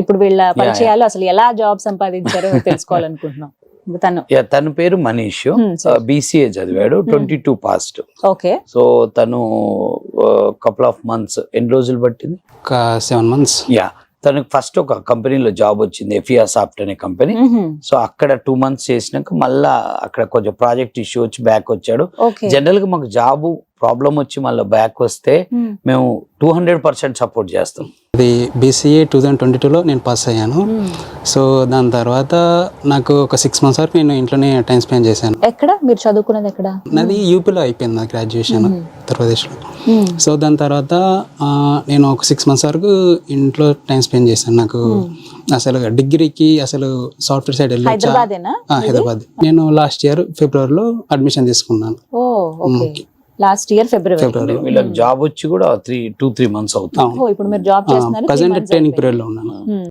ఇప్పుడు వీళ్ళ పరిచయాలు అసలు ఎలా జాబ్ సంపాదించారో తెలుసుకోవాలనుకుంటున్నాం. తన పేరు మనీష్, BCA చదివాడు, 22 పాస్ట్. ఓకే. సో తను కపుల్ ఆఫ్ మంత్స్, ఎన్ని రోజులు పట్టింది? ఒక 7 months. యా, తనకు ఫస్ట్ ఒక కంపెనీలో జాబ్ వచ్చింది, ఎఫియా సాఫ్ట్ అనే కంపెనీ. సో అక్కడ 2 months చేసినాక మళ్ళా అక్కడ కొంచెం ప్రాజెక్ట్ ఇష్యూ వచ్చి బ్యాక్ వచ్చాడు. జనరల్ గా మాకు జాబ్ ప్రాబ్లం వచ్చి మళ్ళీ బ్యాక్ వస్తే మేము 200% సపోర్ట్ చేస్తాం. అది BCA 2022లో నేను పాస్ అయ్యాను. సో దాని తర్వాత నాకు ఒక 6 months వరకు నేను ఇంట్లోనే టైం స్పెండ్ చేశాను. ఎక్కడ మీరు చదువుకున్నది? ఎక్కడ? నాది యూపీలో అయిపోయింది నా గ్రాడ్యుయేషన్, ఉత్తరప్రదేశ్లో. సో దాని తర్వాత నేను ఒక 6 months వరకు ఇంట్లో టైం స్పెండ్ చేశాను. నాకు అసలు డిగ్రీకి అసలు సాఫ్ట్వేర్ సైడ్ వెళ్ళొచ్చా? హైదరాబాద్. నేను లాస్ట్ ఇయర్ ఫిబ్రవరిలో అడ్మిషన్ తీసుకున్నాను. Last year February. వీళ్ళకి జాబ్ వచ్చి కూడా 2-3 months అవుతుంది. ఇప్పుడు మీరు జాబ్ చేస్తున్నారు? ప్రెజెంట్ ట్రైనింగ్ పీరియడ్ లో ఉన్నాను.